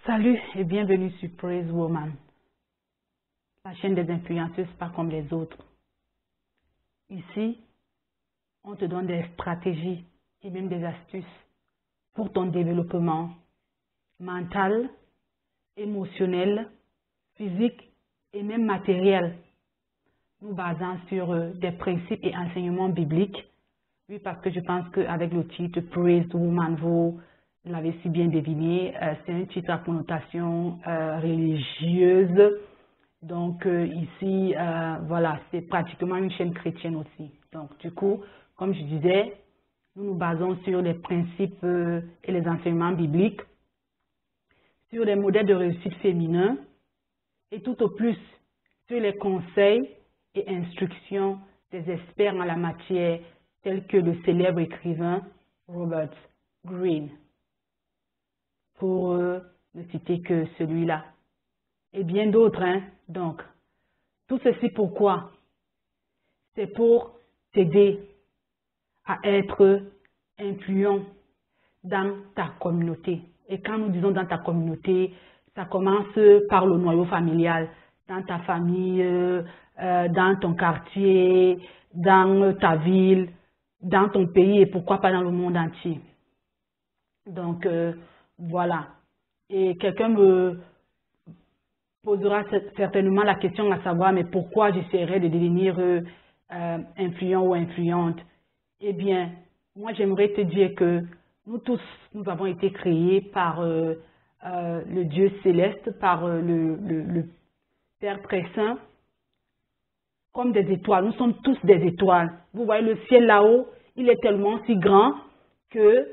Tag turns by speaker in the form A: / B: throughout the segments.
A: Salut et bienvenue sur Praise Woman, la chaîne des influenceuses pas comme les autres. Ici, on te donne des stratégies et même des astuces pour ton développement mental, émotionnel, physique et même matériel. Nous basons sur des principes et enseignements bibliques. Oui, parce que je pense qu'avec le titre Praise Woman, vous l'avez si bien deviné, c'est un titre à connotation religieuse. Donc ici, voilà, c'est pratiquement une chaîne chrétienne aussi. Donc du coup, comme je disais, nous nous basons sur les principes et les enseignements bibliques, sur les modèles de réussite féminins et tout au plus sur les conseils et instructions des experts en la matière tels que le célèbre écrivain Robert Greene, pour ne citer que celui-là. Et bien d'autres, hein. Donc, tout ceci pourquoi? C'est pour t'aider à être influent dans ta communauté. Et quand nous disons dans ta communauté, ça commence par le noyau familial, dans ta famille, dans ton quartier, dans ta ville, dans ton pays et pourquoi pas dans le monde entier. Donc, voilà. Et quelqu'un me posera certainement la question à savoir, mais pourquoi j'essaierai de devenir influent ou influente? Eh bien, moi j'aimerais te dire que nous tous, nous avons été créés par le Dieu céleste, par le Père très saint, comme des étoiles. Nous sommes tous des étoiles. Vous voyez le ciel là-haut, il est tellement si grand que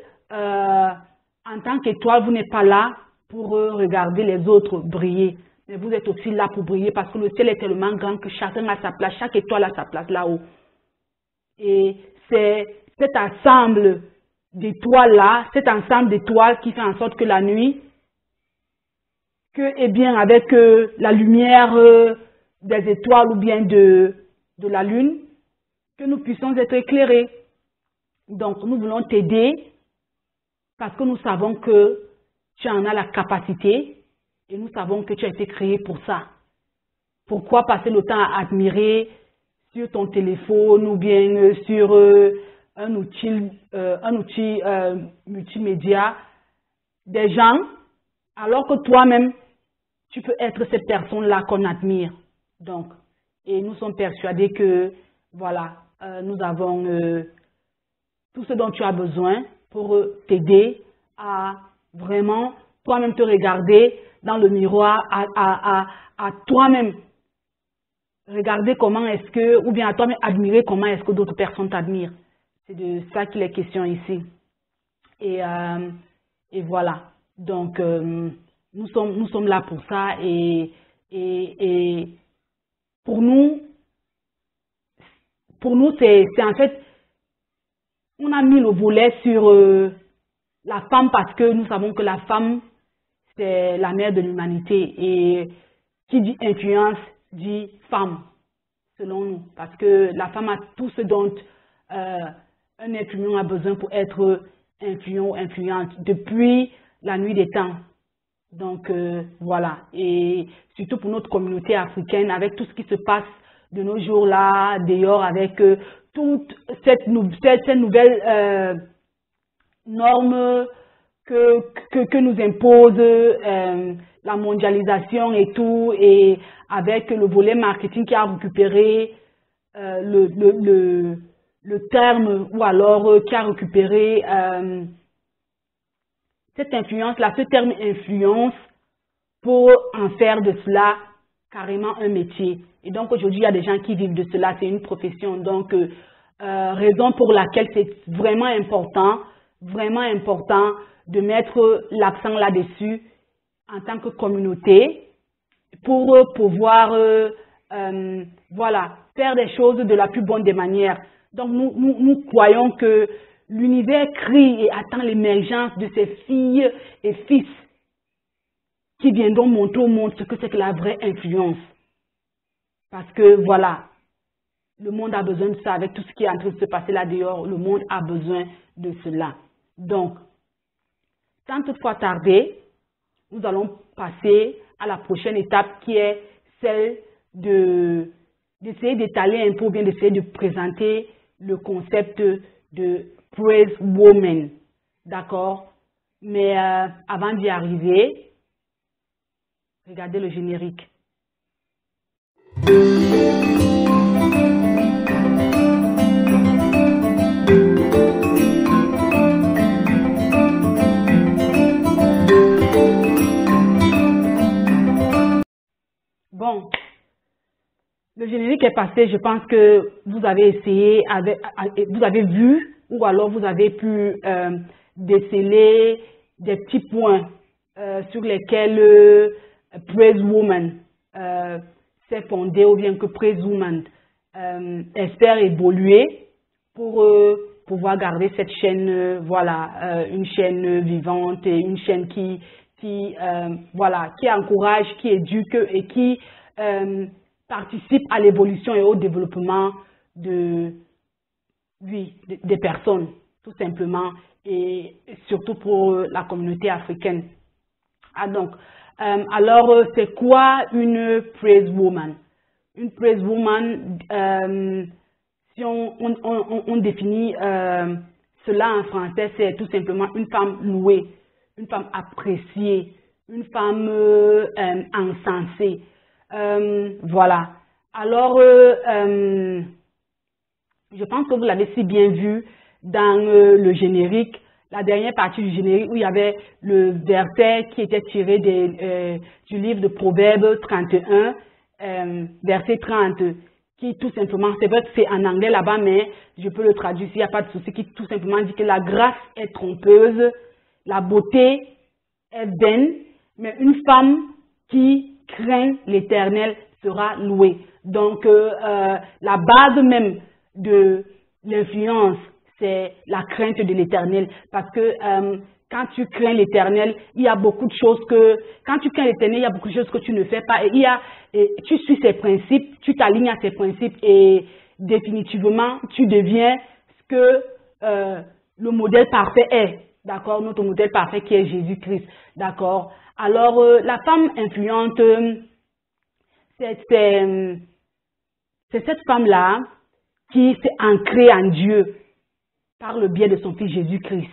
A: en tant qu'étoile, vous n'êtes pas là pour regarder les autres briller. Mais vous êtes aussi là pour briller parce que le ciel est tellement grand que chacun a sa place, chaque étoile a sa place là-haut. Et c'est cet ensemble d'étoiles-là, cet ensemble d'étoiles qui fait en sorte que la nuit, eh bien, avec la lumière des étoiles ou bien de la lune, que nous puissions être éclairés. Donc, nous voulons t'aider parce que nous savons que tu en as la capacité et nous savons que tu as été créé pour ça. Pourquoi passer le temps à admirer sur ton téléphone ou bien sur un outil multimédia des gens alors que toi-même, tu peux être cette personne-là qu'on admire. Donc, et nous sommes persuadés que, voilà, nous avons tout ce dont tu as besoin pour t'aider à vraiment toi-même te regarder dans le miroir, à toi-même regarder comment est-ce que, ou bien à toi-même admirer comment est-ce que d'autres personnes t'admirent. C'est de ça qu'il est question ici. Et voilà. Donc, nous sommes là pour ça et pour nous c'est en fait, on a mis le volet sur la femme parce que nous savons que la femme, c'est la mère de l'humanité. Et qui dit influence, dit femme, selon nous. Parce que la femme a tout ce dont un être humain a besoin pour être influent ou influente depuis la nuit des temps. Donc, voilà. Et surtout pour notre communauté africaine, avec tout ce qui se passe de nos jours là, dehors, avec toute cette nouvelle norme que nous impose la mondialisation et tout, et avec le volet marketing qui a récupéré le terme, ou alors qui a récupéré cette influence-là, ce terme influence, pour en faire de cela carrément un métier. Et donc aujourd'hui, il y a des gens qui vivent de cela, c'est une profession. Donc, raison pour laquelle c'est vraiment important de mettre l'accent là-dessus en tant que communauté pour pouvoir voilà, faire des choses de la plus bonne des manières. Donc nous croyons que l'univers crie et attend l'émergence de ces filles et fils qui viendront montrer au monde ce que c'est que la vraie influence. Parce que voilà, le monde a besoin de ça. Avec tout ce qui est en train de se passer là dehors, le monde a besoin de cela. Donc, sans toutefois tarder, nous allons passer à la prochaine étape qui est celle d'essayer d'étaler un peu, ou bien d'essayer de présenter le concept de praise woman. D'accord? Mais avant d'y arriver, regardez le générique. Bon, le générique est passé, je pense que vous avez essayé, vous avez vu ou alors vous avez pu déceler des petits points sur lesquels Praise Woman s'est fondé, ou bien que Praise Woman espère évoluer pour pouvoir garder cette chaîne, voilà, une chaîne vivante et une chaîne qui voilà, qui encourage, qui éduque et qui participe à l'évolution et au développement des personnes, tout simplement, et surtout pour la communauté africaine. Ah, donc, alors, c'est quoi une praise woman? Une praise woman, si on définit cela en français, c'est tout simplement une femme louée, une femme appréciée, une femme encensée. Voilà. Alors, je pense que vous l'avez si bien vu dans le générique, la dernière partie du générique où il y avait le verset qui était tiré du livre de Proverbes 31, verset 30, qui tout simplement, c'est vrai que c'est en anglais là-bas, mais je peux le traduire s'il n'y a pas de souci, qui tout simplement dit que la grâce est trompeuse, la beauté est vaine, mais une femme qui craint l'Éternel sera louée. Donc, la base même de l'influence, c'est la crainte de l'Éternel. Parce que quand tu crains l'Éternel, il y a beaucoup de choses quand tu crains l'Éternel, il y a beaucoup de choses que tu ne fais pas. Et tu suis ses principes, tu t'alignes à ses principes et définitivement, tu deviens ce que le modèle parfait est. D'accord? Notre modèle parfait qui est Jésus-Christ. D'accord? Alors, la femme influente, c'est cette femme-là qui s'est ancrée en Dieu par le biais de son fils Jésus-Christ.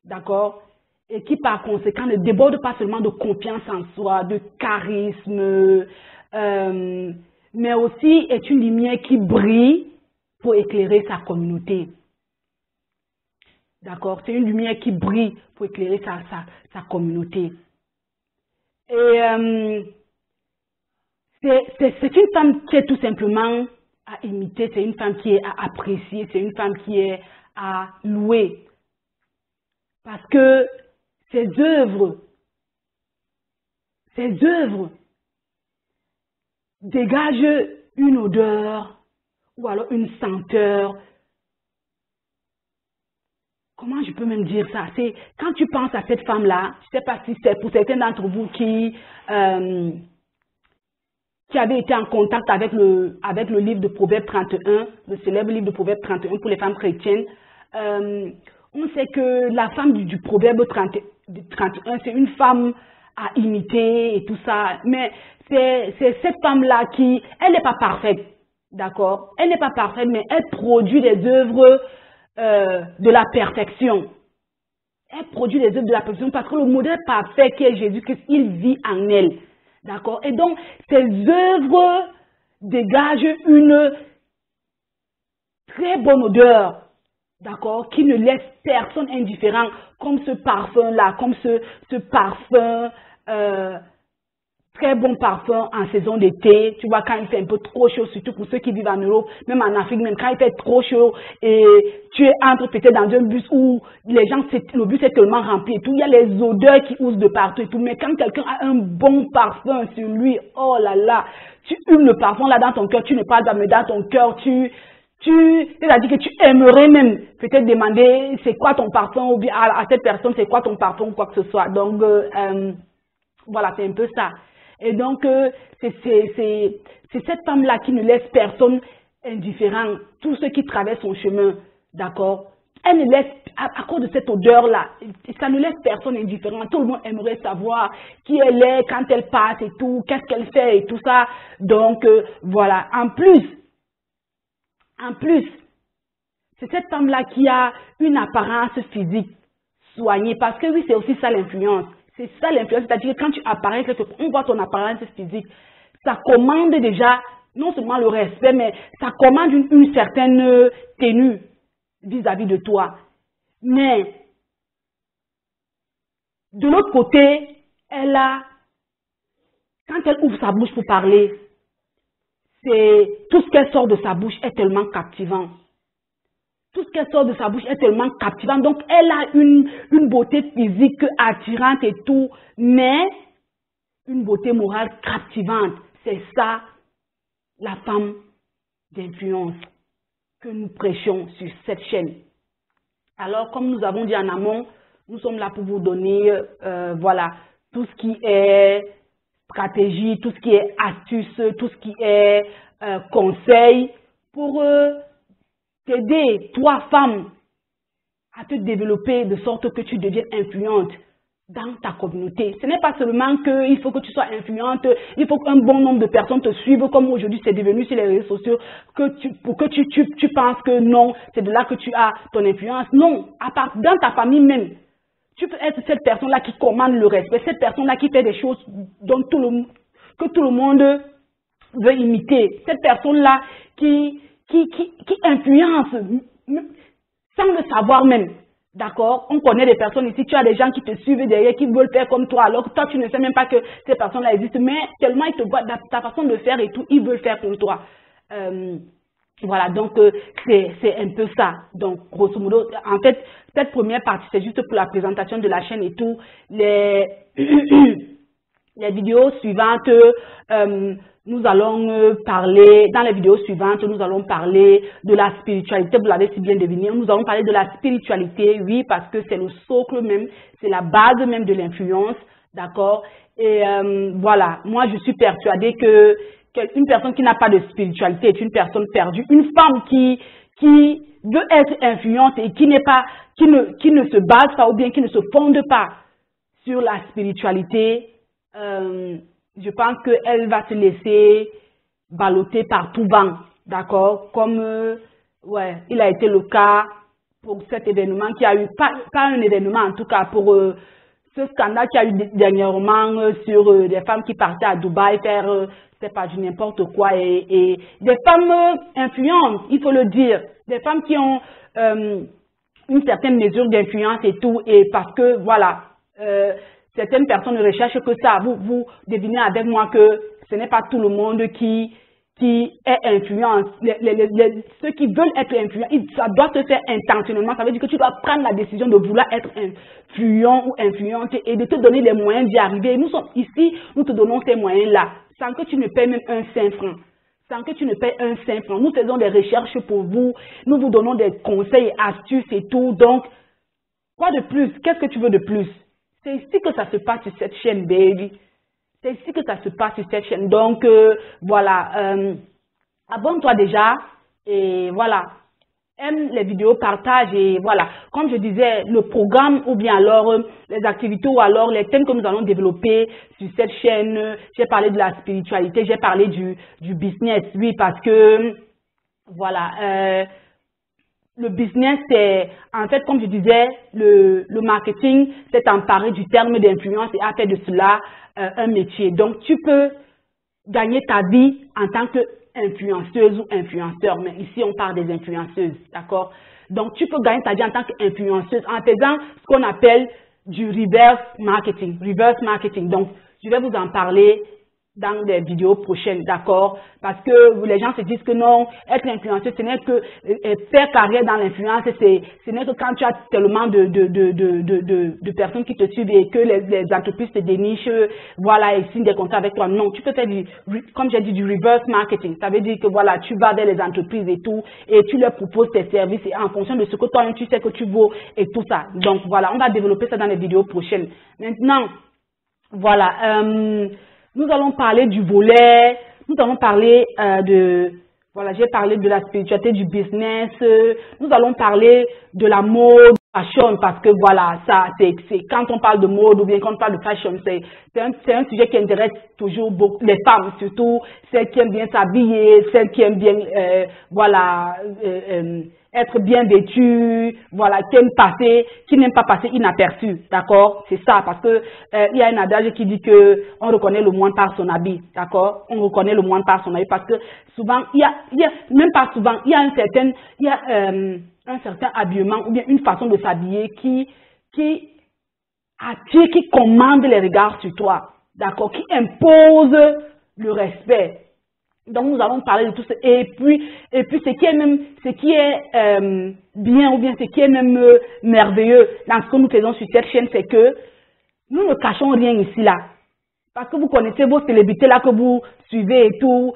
A: D'accord? Et qui par conséquent ne déborde pas seulement de confiance en soi, de charisme, mais aussi est une lumière qui brille pour éclairer sa communauté. D'accord? C'est une lumière qui brille pour éclairer sa communauté. Et c'est une femme qui est tout simplement à imiter, c'est une femme qui est à apprécier, c'est une femme qui est à louer. Parce que ses œuvres dégagent une odeur ou alors une senteur. Comment je peux même dire ça? C'est quand tu penses à cette femme-là, je ne sais pas si c'est pour certains d'entre vous qui avaient été en contact avec le livre de Proverbes 31, le célèbre livre de Proverbes 31 pour les femmes chrétiennes. On sait que la femme du Proverbe 31, c'est une femme à imiter et tout ça. Mais c'est cette femme-là qui, elle n'est pas parfaite, d'accord? Elle n'est pas parfaite, mais elle produit des œuvres de la perfection. Elle produit des œuvres de la perfection parce que le modèle parfait qui est Jésus-Christ, il vit en elle. D'accord? Et donc, ces œuvres dégagent une très bonne odeur. D'accord? Qui ne laisse personne indifférent, comme ce parfum-là, comme ce parfum, très bon parfum en saison d'été. Tu vois, quand il fait un peu trop chaud, surtout pour ceux qui vivent en Europe, même en Afrique, même quand il fait trop chaud et tu es entre peut-être dans un bus où les gens, le bus est tellement rempli et tout, il y a les odeurs qui ousent de partout et tout. Mais quand quelqu'un a un bon parfum sur lui, oh là là, tu humes le parfum là dans ton cœur, tu ne parles pas, mais dans ton cœur, c'est-à-dire que tu aimerais même peut-être demander c'est quoi ton parfum ou bien à cette personne c'est quoi ton parfum ou quoi que ce soit. Donc, voilà, c'est un peu ça. Et donc, c'est cette femme-là qui ne laisse personne indifférent. Tous ceux qui traversent son chemin, d'accord, elle ne laisse, à cause de cette odeur-là, ça ne laisse personne indifférent. Tout le monde aimerait savoir qui elle est, quand elle passe et tout, qu'est-ce qu'elle fait et tout ça. Donc, voilà. En plus, c'est cette femme-là qui a une apparence physique soignée. Parce que oui, c'est aussi ça l'influence. C'est ça l'influence. C'est-à-dire que quand tu apparais quelque part, on voit ton apparence physique. Ça commande déjà, non seulement le respect, mais ça commande une certaine tenue vis-à-vis de toi. Mais, de l'autre côté, quand elle ouvre sa bouche pour parler, tout ce qu'elle sort de sa bouche est tellement captivant. Tout ce qu'elle sort de sa bouche est tellement captivant. Donc, elle a une beauté physique attirante et tout, mais une beauté morale captivante. C'est ça, la femme d'influence que nous prêchons sur cette chaîne. Alors, comme nous avons dit en amont, nous sommes là pour vous donner, voilà, tout ce qui est stratégie, tout ce qui est astuce, tout ce qui est conseil pour t'aider, toi, femme, à te développer de sorte que tu deviennes influente dans ta communauté. Ce n'est pas seulement qu'il faut que tu sois influente, il faut qu'un bon nombre de personnes te suivent, comme aujourd'hui c'est devenu sur les réseaux sociaux, pour que tu penses que non, c'est de là que tu as ton influence. Non, dans ta famille même, tu peux être cette personne-là qui commande le respect, cette personne-là qui fait des choses que tout le monde veut imiter, cette personne-là qui influence sans le savoir même. D'accord? On connaît des personnes ici, tu as des gens qui te suivent derrière, qui veulent faire comme toi, alors que toi, tu ne sais même pas que ces personnes-là existent, mais tellement ils te voient, ta façon de faire et tout, ils veulent faire comme toi. Voilà, donc c'est un peu ça. Donc, grosso modo, en fait, cette première partie, c'est juste pour la présentation de la chaîne et tout. Les vidéos suivantes, nous allons parler, dans les vidéos suivantes, nous allons parler de la spiritualité, vous l'avez si bien deviné, nous allons parler de la spiritualité, oui, parce que c'est le socle même, c'est la base même de l'influence, d'accord? Et voilà, moi je suis persuadée que une personne qui n'a pas de spiritualité est une personne perdue, une femme qui veut être influente et qui ne se base pas ou bien qui ne se fonde pas sur la spiritualité, je pense qu'elle va se laisser balloter par tout vent, d'accord? Comme, ouais, il a été le cas pour cet événement qui a eu, pas un événement en tout cas, pour ce scandale qui a eu dernièrement sur des femmes qui partaient à Dubaï faire, c'est pas du n'importe quoi, et des femmes influentes, il faut le dire, des femmes qui ont une certaine mesure d'influence et tout, et parce que, voilà, certaines personnes ne recherchent que ça. Vous devinez avec moi que ce n'est pas tout le monde qui est influent. Ceux qui veulent être influents, ça doit se faire intentionnellement. Ça veut dire que tu dois prendre la décision de vouloir être influent ou influente et de te donner les moyens d'y arriver. Nous sommes ici, nous te donnons ces moyens-là, sans que tu ne payes même un 5 francs. Sans que tu ne payes un 5 francs. Nous faisons des recherches pour vous. Nous vous donnons des conseils, astuces et tout. Donc, quoi de plus? Qu'est-ce que tu veux de plus? C'est ici que ça se passe sur cette chaîne, baby. C'est ici que ça se passe sur cette chaîne. Donc, voilà. Abonne-toi déjà. Et voilà. Aime les vidéos, partage. Et voilà. Comme je disais, le programme ou bien alors les activités ou alors les thèmes que nous allons développer sur cette chaîne. J'ai parlé de la spiritualité. J'ai parlé du business. Oui, parce que, voilà. Le business, c'est, en fait, comme je disais, le marketing s'est emparé du terme d'influence et a fait de cela un métier. Donc, tu peux gagner ta vie en tant qu'influenceuse ou influenceur. Mais ici, on parle des influenceuses, d'accord? Donc, tu peux gagner ta vie en tant qu'influenceuse en faisant ce qu'on appelle du reverse marketing. Reverse marketing. Donc, je vais vous en parler dans des vidéos prochaines, d'accord? Parce que les gens se disent que non, être influenceur, ce n'est que faire carrière dans l'influence, ce n'est que quand tu as tellement de personnes qui te suivent et que les entreprises te dénichent, voilà, et signent des contrats avec toi. Non, tu peux faire comme j'ai dit, du reverse marketing. Ça veut dire que voilà, tu vas vers les entreprises et tout, et tu leur proposes tes services et en fonction de ce que toi, tu sais que tu vaux et tout ça. Donc voilà, on va développer ça dans les vidéos prochaines. Maintenant, voilà, nous allons parler du volet, nous allons parler de Voilà, j'ai parlé de la spiritualité, du business. Nous allons parler de la mode, fashion, parce que voilà, ça, c'est quand on parle de mode ou bien quand on parle de fashion, c'est un sujet qui intéresse toujours beaucoup les femmes, surtout celles qui aiment bien s'habiller, celles qui aiment bien, voilà, être bien vêtues, voilà, qui n'aiment pas passer inaperçu, d'accord? C'est ça, parce que il y a un adage qui dit que on reconnaît le moine par son habit, d'accord? On reconnaît le moine par son habit, parce que souvent, il y a même pas souvent, il y a un certain habillement ou bien une façon de s'habiller qui attire, qui commande les regards sur toi, d'accord? Qui impose le respect. Donc, nous allons parler de tout ça. Et puis ce qui est bien ou bien ce qui est même merveilleux dans ce que nous faisons sur cette chaîne, c'est que nous ne cachons rien ici, là. Parce que vous connaissez vos célébrités là que vous suivez et tout.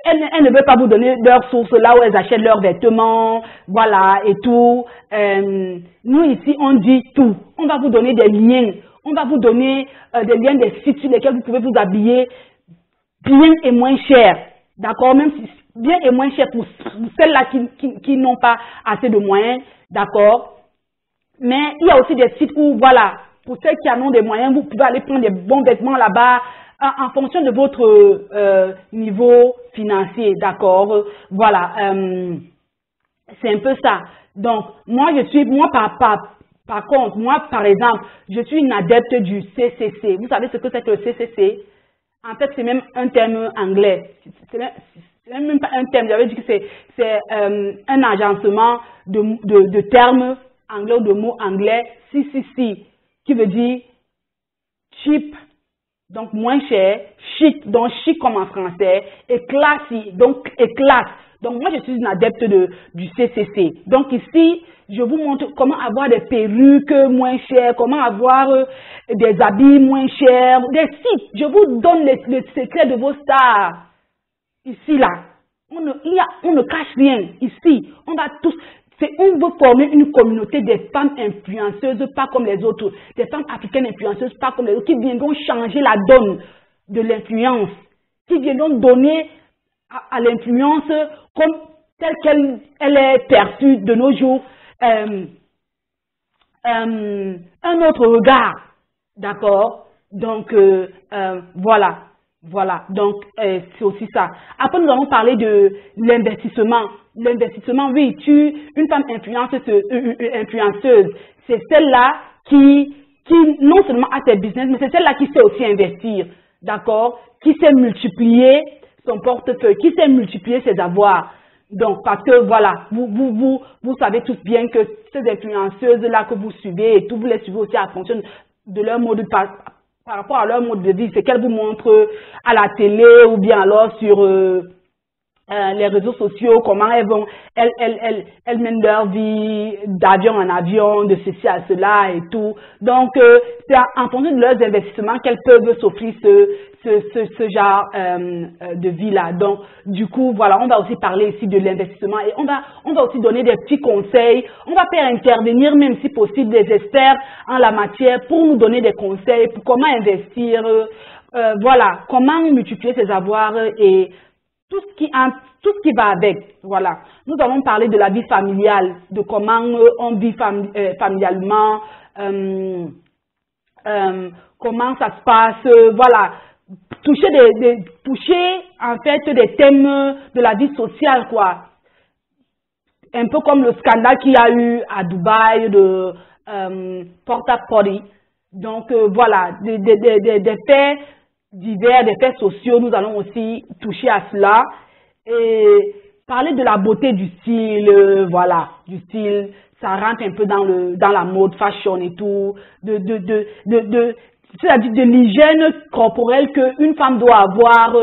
A: Elles ne veulent pas vous donner leurs sources là où elles achètent leurs vêtements, voilà, et tout. Nous ici, on dit tout. On va vous donner des liens. On va vous donner des liens des sites sur lesquels vous pouvez vous habiller bien et moins cher. D'accord, même si bien et moins cher pour celles-là qui n'ont pas assez de moyens, d'accord. Mais il y a aussi des sites où, voilà, pour celles qui en ont des moyens, vous pouvez aller prendre des bons vêtements là-bas en fonction de votre niveau financier, d'accord. Voilà, c'est un peu ça. Donc, moi, par contre, moi, par exemple, je suis une adepte du CCC. Vous savez ce que c'est que le CCC? En fait, c'est même un terme anglais. C'est même pas un terme. J'avais dit que c'est un agencement de termes anglais ou de mots anglais. CCC, qui veut dire cheap, donc moins cher, chic, donc chic comme en français, et classy, donc et classe. Donc moi, je suis une adepte du CCC. Donc ici, je vous montre comment avoir des perruques moins chères, comment avoir des habits moins chers, des sites. Je vous donne le secret de vos stars. Ici, là. On ne cache rien. Ici, on va tous... On veut former une communauté des femmes influenceuses, pas comme les autres. Des femmes africaines influenceuses, pas comme les autres, qui viendront changer la donne de l'influence. Qui viendront donner à l'influence comme telle qu'elle est perçue de nos jours. Un autre regard, d'accord? Donc, voilà. Voilà, donc c'est aussi ça. Après, nous allons parler de l'investissement. L'investissement, oui, une femme influenceuse, c'est celle-là qui non seulement a ses business, mais c'est celle-là qui sait aussi investir, d'accord? Qui sait multiplier son portefeuille, qui sait multiplier ses avoirs. Donc, parce que voilà, vous savez tous bien que ces influenceuses-là que vous suivez et tout, vous les suivez aussi en fonction de leur mode de par rapport à leur mode de vie, c'est qu'elles vous montrent à la télé ou bien alors sur les réseaux sociaux, comment elles mènent leur vie d'avion en avion, de ceci à cela et tout. Donc, c'est en fonction de leurs investissements qu'elles peuvent s'offrir ce genre de vie-là. Donc, du coup, voilà, on va aussi parler ici de l'investissement et on va aussi donner des petits conseils. On va faire intervenir, même si possible, des experts en la matière pour nous donner des conseils pour comment investir, voilà, comment multiplier ses avoirs et tout ce qui va avec, voilà. Nous allons parler de la vie familiale, de comment on vit familialement, comment ça se passe, voilà. Toucher en fait des thèmes de la vie sociale, quoi. Un peu comme le scandale qu'il y a eu à Dubaï de Porta Potty. Donc voilà, des faits divers, des faits sociaux, nous allons aussi toucher à cela et parler de la beauté du style, voilà, du style, ça rentre un peu dans la mode, fashion et tout, c'est-à-dire de l'hygiène corporelle qu'une femme doit avoir.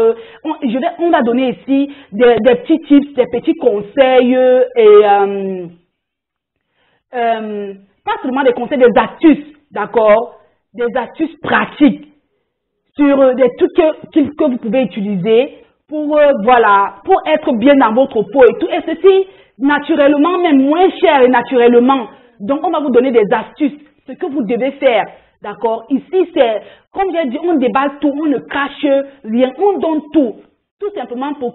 A: On va donner ici des petits tips, des petits conseils et pas seulement des conseils, des astuces, d'accord, des astuces pratiques sur des trucs que vous pouvez utiliser pour, voilà, pour être bien dans votre peau et tout. Et ceci, naturellement, même moins cher et naturellement. Donc, on va vous donner des astuces, ce que vous devez faire. D'accord? Ici, c'est, comme j'ai dit, on déballe tout, on ne cache rien, on donne tout. Tout simplement pour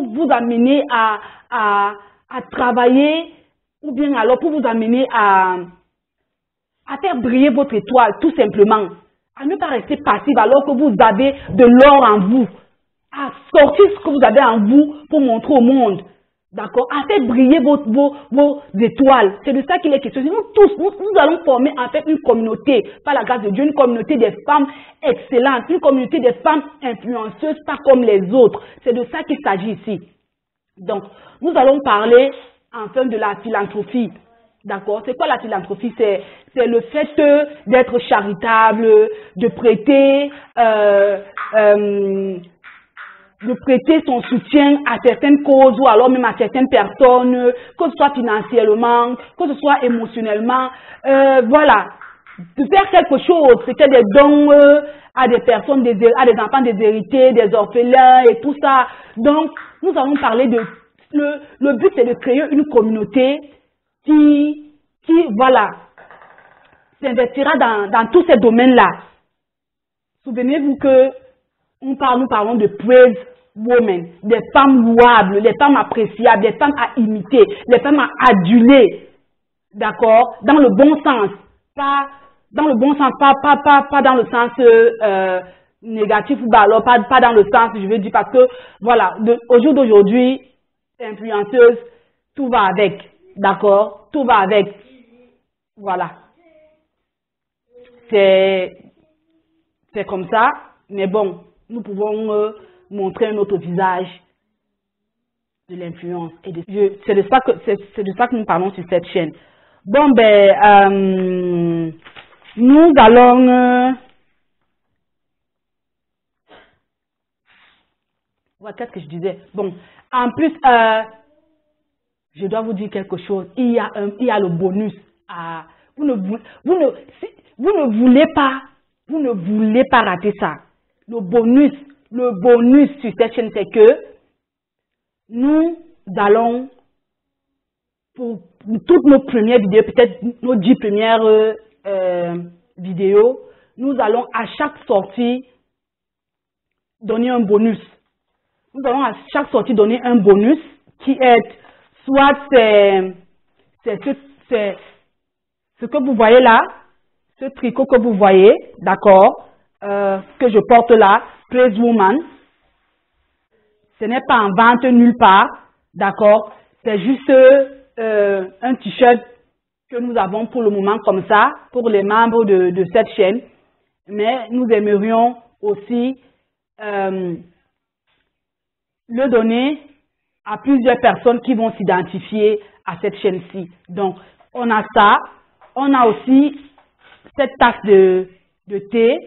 A: vous amener à travailler, ou bien alors pour vous amener à faire briller votre étoile, tout simplement. À ne pas rester passif alors que vous avez de l'or en vous. À sortir ce que vous avez en vous pour montrer au monde. D'accord? À faire briller vos étoiles. C'est de ça qu'il est question. Nous tous, nous allons former en fait une communauté, par la grâce de Dieu, une communauté des femmes excellentes, une communauté des femmes influenceuses, pas comme les autres. C'est de ça qu'il s'agit ici. Donc, nous allons parler enfin de la philanthropie. D'accord? C'est quoi la philanthropie? C'est le fait d'être charitable, de prêter son soutien à certaines causes ou alors même à certaines personnes, que ce soit financièrement, que ce soit émotionnellement, voilà, de faire quelque chose, c'était des dons à des personnes, à des enfants déshérités, des orphelins et tout ça. Donc, nous allons parler de, le but c'est de créer une communauté qui voilà, s'investira dans tous ces domaines-là. Souvenez-vous que nous parlons de praise women, des femmes louables, des femmes appréciables, des femmes à imiter, des femmes à aduler, d'accord, dans le bon sens, pas dans le bon sens, pas dans le sens négatif ou alors pas dans le sens, je veux dire, parce que voilà, au jour d'aujourd'hui, influenceuse, tout va avec, d'accord, tout va avec, voilà, c'est comme ça, mais bon. Nous pouvons montrer un autre visage de l'influence. C'est de ça que nous parlons sur cette chaîne. Bon, ben, nous allons... ouais, qu'est-ce que je disais? Bon, en plus, je dois vous dire quelque chose. Il y a le bonus. Vous ne voulez pas rater ça. Le bonus sur cette chaîne, c'est que nous allons, pour toutes nos premières vidéos, peut-être nos 10 premières vidéos, nous allons à chaque sortie donner un bonus. Nous allons à chaque sortie donner un bonus qui est, soit c'est ce que vous voyez là, ce tricot que vous voyez, d'accord, que je porte là, Praise Woman. Ce n'est pas en vente nulle part, d'accord, c'est juste un t-shirt que nous avons pour le moment comme ça, pour les membres de cette chaîne. Mais nous aimerions aussi le donner à plusieurs personnes qui vont s'identifier à cette chaîne-ci. Donc, on a ça. On a aussi cette tasse de thé,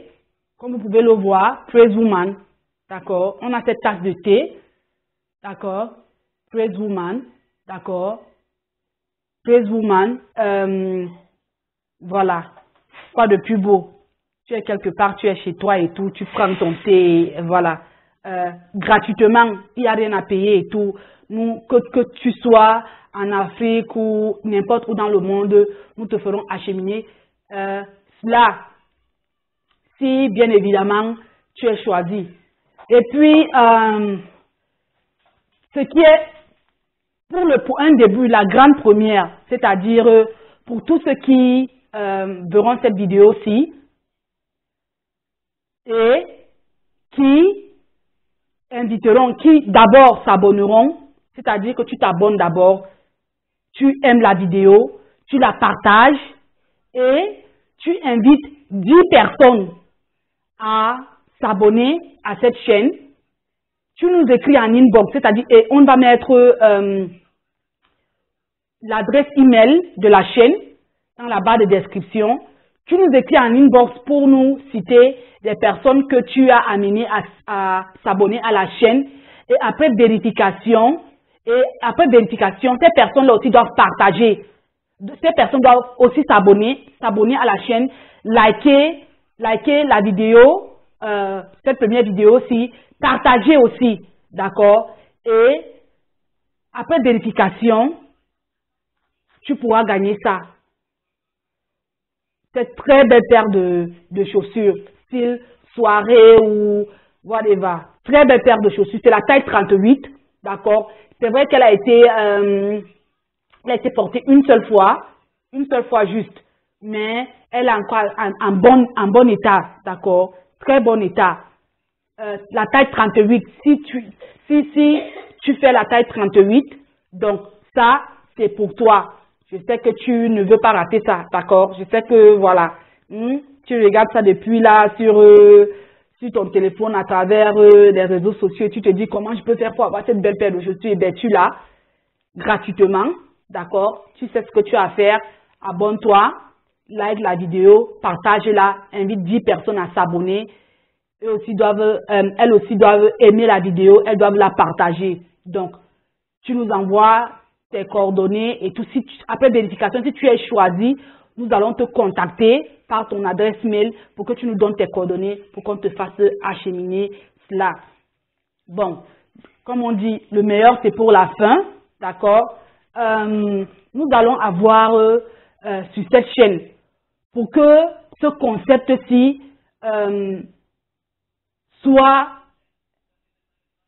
A: comme vous pouvez le voir, Praise Woman, d'accord. On a cette tasse de thé, d'accord. Praise Woman, d'accord. Praise Woman, voilà. Quoi de plus beau? Tu es quelque part, tu es chez toi et tout, tu prends ton thé, voilà. Gratuitement, il n'y a rien à payer et tout. Nous, que tu sois en Afrique ou n'importe où dans le monde, nous te ferons acheminer cela, si bien évidemment tu es choisi. Et puis, ce qui est pour un début, la grande première, c'est-à-dire pour tous ceux qui verront cette vidéo-ci et qui inviteront, qui d'abord s'abonneront, c'est-à-dire que tu t'abonnes d'abord, tu aimes la vidéo, tu la partages et tu invites 10 personnes à s'abonner à cette chaîne. Tu nous écris en inbox, c'est-à-dire, et on va mettre l'adresse email de la chaîne dans la barre de description. Tu nous écris en inbox pour nous citer les personnes que tu as amenées à s'abonner à la chaîne. Et après vérification, ces personnes-là aussi doivent partager. Ces personnes doivent aussi s'abonner à la chaîne, liker la vidéo, cette première vidéo-ci, partager aussi, d'accord? Et après vérification, tu pourras gagner ça. Cette très belle paire de chaussures, style soirée ou whatever. Très belle paire de chaussures. C'est la taille 38. D'accord? C'est vrai qu'elle a été portée une seule fois juste. Mais elle est encore en bon état. D'accord? Très bon état. La taille 38, si tu fais la taille 38, donc ça, c'est pour toi. Je sais que tu ne veux pas rater ça, d'accord? Je sais que, voilà, tu regardes ça depuis là sur ton téléphone à travers les réseaux sociaux et tu te dis comment je peux faire pour avoir cette belle paire de chaussures. Et bien, tu l'as gratuitement, d'accord? Tu sais ce que tu as à faire. Abonne-toi, like la vidéo, partage-la, invite 10 personnes à s'abonner. Elles aussi doivent aimer la vidéo, elles doivent la partager. Donc, tu nous envoies tes coordonnées et tout. Après vérification, si tu es choisi, nous allons te contacter par ton adresse mail pour que tu nous donnes tes coordonnées pour qu'on te fasse acheminer cela. Bon, comme on dit, le meilleur c'est pour la fin, d'accord? Nous allons avoir sur cette chaîne, pour que ce concept-ci soit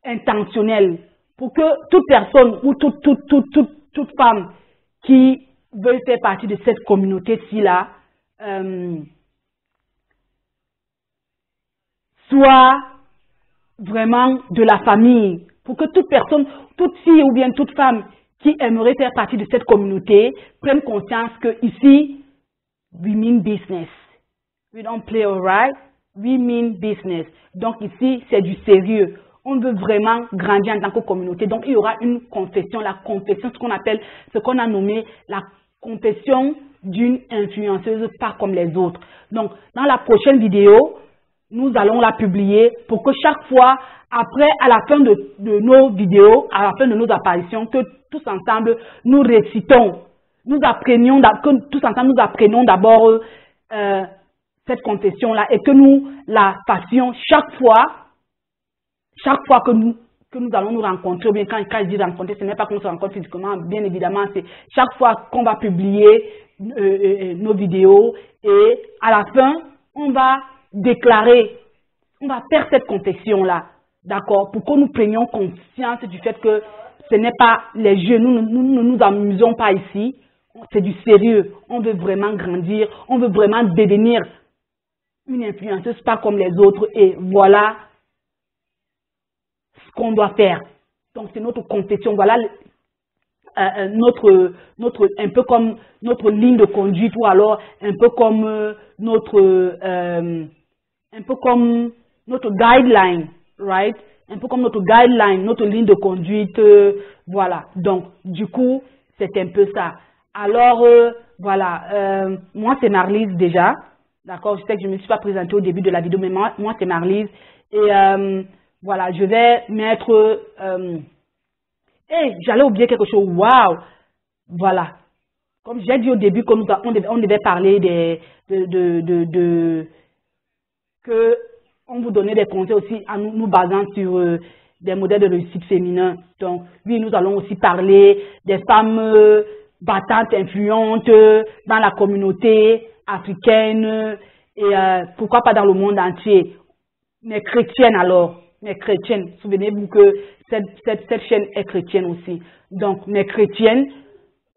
A: intentionnel, pour que toute personne ou toute femme qui veut faire partie de cette communauté-ci là soit vraiment de la famille, pour que toute personne, toute fille ou bien toute femme qui aimerait faire partie de cette communauté prenne conscience que ici, we mean business. We don't play, alright? We mean business. Donc ici, c'est du sérieux. On veut vraiment grandir en tant que communauté. Donc il y aura une confession, la confession, ce qu'on a nommé la confession d'une influenceuse pas comme les autres. Donc dans la prochaine vidéo, nous allons la publier pour que chaque fois, après, à la fin de nos vidéos, à la fin de nos apparitions, que tous ensemble, nous récitons, nous apprenions, que tous ensemble, nous apprenions d'abord cette confession-là et que nous la fassions chaque fois que nous allons nous rencontrer, ou bien quand je dis rencontrer, ce n'est pas qu'on se rencontre physiquement, bien évidemment, c'est chaque fois qu'on va publier nos vidéos et à la fin, on va déclarer, on va faire cette confession-là, d'accord, pour que nous prenions conscience du fait que ce n'est pas les jeux, nous ne nous amusons pas ici, c'est du sérieux, on veut vraiment grandir, on veut vraiment devenir une influenceuse pas comme les autres et voilà ce qu'on doit faire. Donc c'est notre confession, voilà un peu comme notre ligne de conduite ou alors un peu comme notre guideline, right? Un peu comme notre guideline, notre ligne de conduite, voilà. Donc du coup c'est un peu ça. Alors voilà, moi c'est Marlise déjà. D'accord, je sais que je ne me suis pas présentée au début de la vidéo, mais moi c'est Marlise. Et voilà, je vais mettre... j'allais oublier quelque chose. Waouh! Voilà. Comme j'ai dit au début, qu'on on devait parler que on vous donnait des conseils aussi en nous basant sur des modèles de réussite féminin. Donc, oui, nous allons aussi parler des femmes battantes, influentes dans la communauté africaine et pourquoi pas dans le monde entier. Mais chrétiennes alors, mais chrétiennes. Souvenez-vous que cette chaîne est chrétienne aussi. Donc, mais chrétiennes,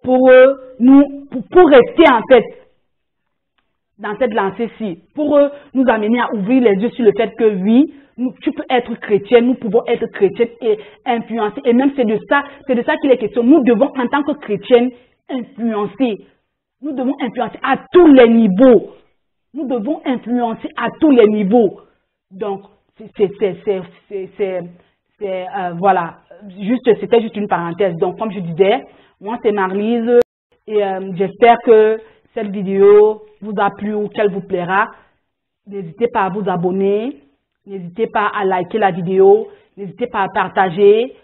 A: pour rester en fait dans cette lancée-ci, pour nous amener à ouvrir les yeux sur le fait que oui, tu peux être chrétienne, nous pouvons être chrétiennes et influencer. Et même c'est de ça qu'il est question. Nous devons en tant que chrétiennes influencer. Nous devons influencer à tous les niveaux. Nous devons influencer à tous les niveaux. Donc, voilà, c'était juste une parenthèse. Donc, comme je disais, moi c'est Marlise et j'espère que cette vidéo vous a plu ou qu'elle vous plaira. N'hésitez pas à vous abonner, n'hésitez pas à liker la vidéo, n'hésitez pas à partager,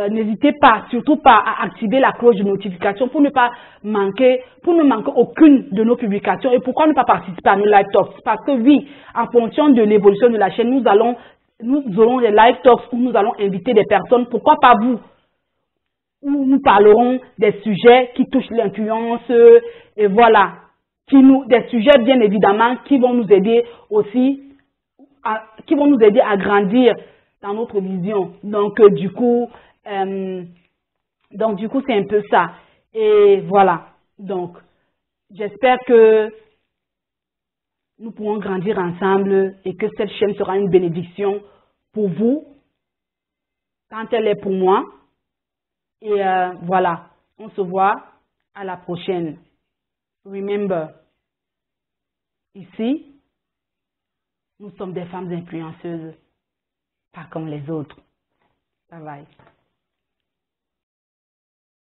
A: n'hésitez pas, surtout pas à activer la cloche de notification pour ne manquer aucune de nos publications. Et pourquoi ne pas participer à nos live talks? Parce que oui, en fonction de l'évolution de la chaîne, nous aurons des live talks où nous allons inviter des personnes, pourquoi pas vous, où nous parlerons des sujets qui touchent l'influence et voilà, des sujets bien évidemment qui vont nous aider aussi qui vont nous aider à grandir dans notre vision. Donc, du coup, c'est un peu ça. Et voilà. Donc, j'espère que nous pourrons grandir ensemble et que cette chaîne sera une bénédiction pour vous quand elle est pour moi. Et voilà, on se voit à la prochaine. Remember, ici, nous sommes des femmes influenceuses, pas comme les autres. Bye bye.